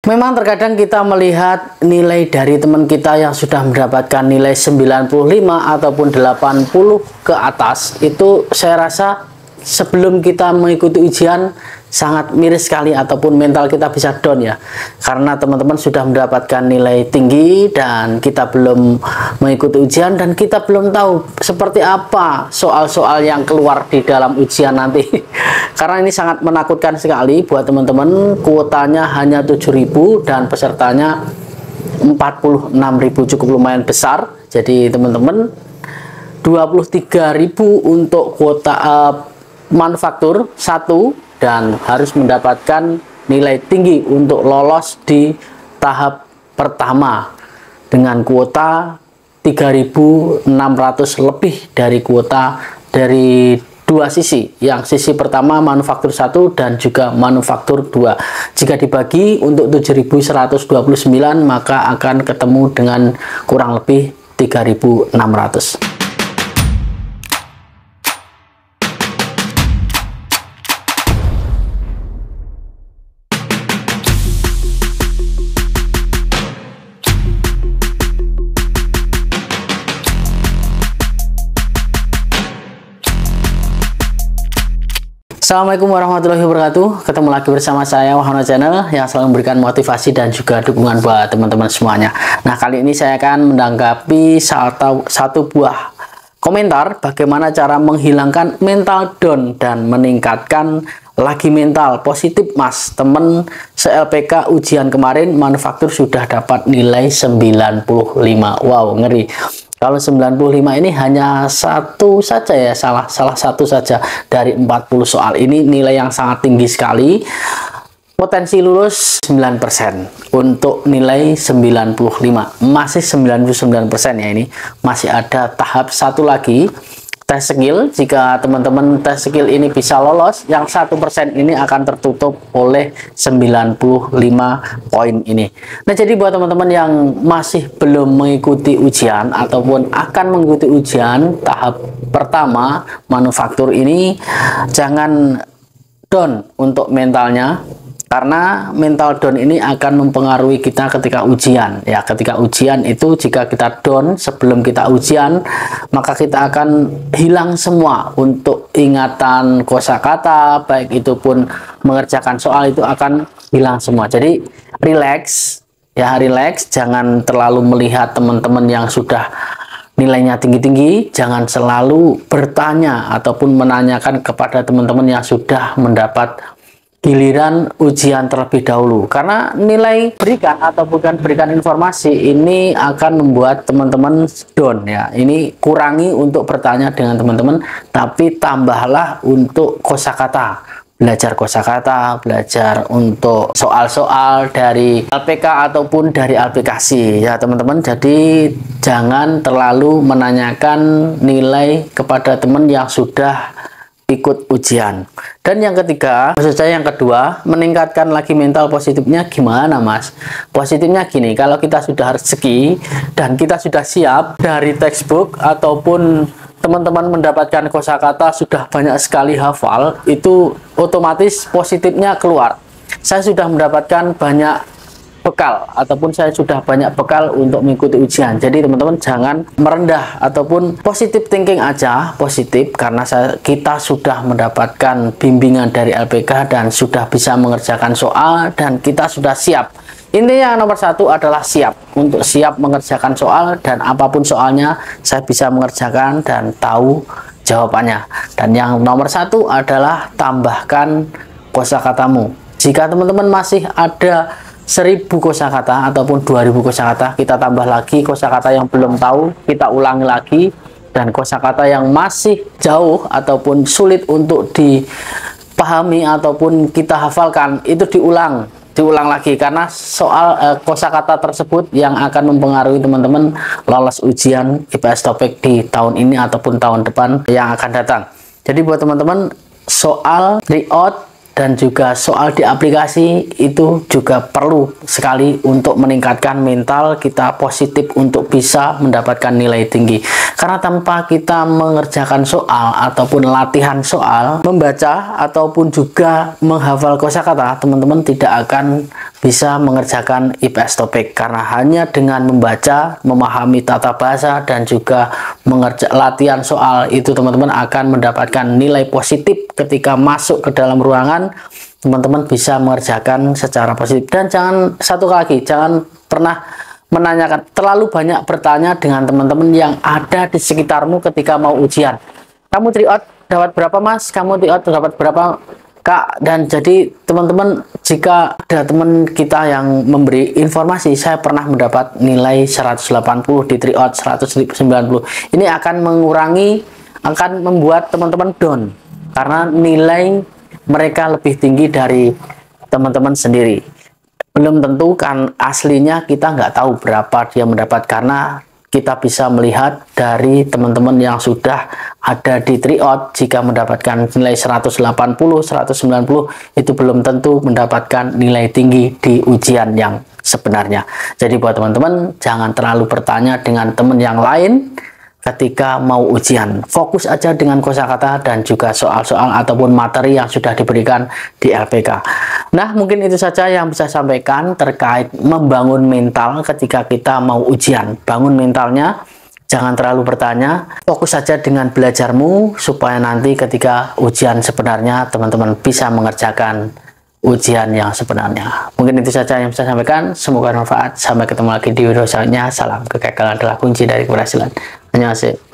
Memang terkadang kita melihat nilai dari teman kita yang sudah mendapatkan nilai 95 ataupun 80 ke atas, itu saya rasa sebelum kita mengikuti ujian sangat miris sekali ataupun mental kita bisa down ya, karena teman-teman sudah mendapatkan nilai tinggi dan kita belum mengikuti ujian dan kita belum tahu seperti apa soal-soal yang keluar di dalam ujian nanti. Karena ini sangat menakutkan sekali buat teman-teman. Kuotanya hanya 7.000 dan pesertanya 46.000, cukup lumayan besar. Jadi teman-teman, 23.000 untuk kuota manufaktur 1 dan harus mendapatkan nilai tinggi untuk lolos di tahap pertama dengan kuota 3.600 lebih dari kuota dari dua sisi, yang sisi pertama manufaktur 1 dan juga manufaktur 2. Jika dibagi untuk 7.129 maka akan ketemu dengan kurang lebih 3.600. Assalamualaikum warahmatullahi wabarakatuh. Ketemu lagi bersama saya Wahana Channel yang selalu memberikan motivasi dan juga dukungan buat teman-teman semuanya. Nah, kali ini saya akan menanggapi satu buah komentar bagaimana cara menghilangkan mental down dan meningkatkan lagi mental positif, Mas. Temen se-LPK ujian kemarin manufaktur sudah dapat nilai 95. Wow, ngeri. Kalau 95 ini hanya satu saja ya, salah satu saja dari 40 soal. Ini nilai yang sangat tinggi sekali. Potensi lulus 9% untuk nilai 95. Masih 99% ya ini. Masih ada tahap satu lagi, tes skill. Jika teman-teman tes skill ini bisa lolos, yang 1% ini akan tertutup oleh 95 poin ini. Nah, jadi buat teman-teman yang masih belum mengikuti ujian ataupun akan mengikuti ujian tahap pertama manufaktur ini, jangan down untuk mentalnya. Karena mental down ini akan mempengaruhi kita ketika ujian. Ya, ketika ujian itu jika kita down sebelum kita ujian, maka kita akan hilang semua untuk ingatan kosakata, baik itu pun mengerjakan soal itu akan hilang semua. Jadi relax, ya relax, jangan terlalu melihat teman-teman yang sudah nilainya tinggi-tinggi, jangan selalu bertanya ataupun menanyakan kepada teman-teman yang sudah mendapat giliran ujian terlebih dahulu, karena nilai berikan atau bukan berikan informasi ini akan membuat teman-teman down ya. Ini kurangi untuk bertanya dengan teman-teman, tapi tambahlah untuk kosakata, belajar kosakata, belajar untuk soal-soal dari LPK ataupun dari aplikasi ya teman-teman. Jadi jangan terlalu menanyakan nilai kepada teman yang sudah ikut ujian. Dan yang ketiga, maksud saya yang kedua, meningkatkan lagi mental positifnya gimana, Mas? Positifnya gini, kalau kita sudah rezeki dan kita sudah siap dari textbook ataupun teman-teman mendapatkan kosakata sudah banyak sekali hafal, itu otomatis positifnya keluar. Saya sudah mendapatkan banyak bekal ataupun saya sudah banyak bekal untuk mengikuti ujian. Jadi teman-teman jangan merendah ataupun positive thinking aja, positif, karena kita sudah mendapatkan bimbingan dari LPK dan sudah bisa mengerjakan soal dan kita sudah siap. Intinya nomor satu adalah siap, untuk siap mengerjakan soal, dan apapun soalnya saya bisa mengerjakan dan tahu jawabannya. Dan yang nomor satu adalah tambahkan kosakatamu. Jika teman-teman masih ada 1.000 kosakata ataupun 2.000 kosakata, kita tambah lagi kosakata yang belum tahu, kita ulangi lagi, dan kosakata yang masih jauh ataupun sulit untuk dipahami ataupun kita hafalkan, itu diulang lagi, karena soal kosakata tersebut yang akan mempengaruhi teman-teman lolos ujian IPS TOPIK di tahun ini ataupun tahun depan yang akan datang. Jadi buat teman-teman, soal layout dan juga soal di aplikasi itu juga perlu sekali untuk meningkatkan mental kita positif untuk bisa mendapatkan nilai tinggi. Karena tanpa kita mengerjakan soal ataupun latihan soal, membaca ataupun juga menghafal kosakata, teman-teman tidak akan bisa mengerjakan IPS topik. Karena hanya dengan membaca, memahami tata bahasa dan juga latihan soal itu, teman-teman akan mendapatkan nilai positif ketika masuk ke dalam ruangan. Teman-teman bisa mengerjakan secara positif. Dan satu lagi, jangan pernah menanyakan, terlalu banyak bertanya dengan teman-teman yang ada di sekitarmu ketika mau ujian. Kamu tryout dapat berapa mas? Kamu tryout dapat berapa kak? Dan jadi teman-teman, jika ada teman kita yang memberi informasi, saya pernah mendapat nilai 180 di tryout, 190, ini akan membuat teman-teman down karena nilai mereka lebih tinggi dari teman-teman sendiri. Belum tentu kan aslinya, kita nggak tahu berapa dia mendapat, karena kita bisa melihat dari teman-teman yang sudah ada di tryout, jika mendapatkan nilai 180, 190 itu belum tentu mendapatkan nilai tinggi di ujian yang sebenarnya. Jadi buat teman-teman, jangan terlalu bertanya dengan teman yang lain ketika mau ujian. Fokus aja dengan kosakata dan juga soal-soal ataupun materi yang sudah diberikan di LPK. Nah, mungkin itu saja yang bisa saya sampaikan terkait membangun mental ketika kita mau ujian. Bangun mentalnya, jangan terlalu bertanya, fokus saja dengan belajarmu supaya nanti ketika ujian sebenarnya teman-teman bisa mengerjakan ujian yang sebenarnya. Mungkin itu saja yang bisa saya sampaikan. Semoga bermanfaat. Sampai ketemu lagi di video selanjutnya. Salam, kegagalan adalah kunci dari keberhasilan. 안녕하세요.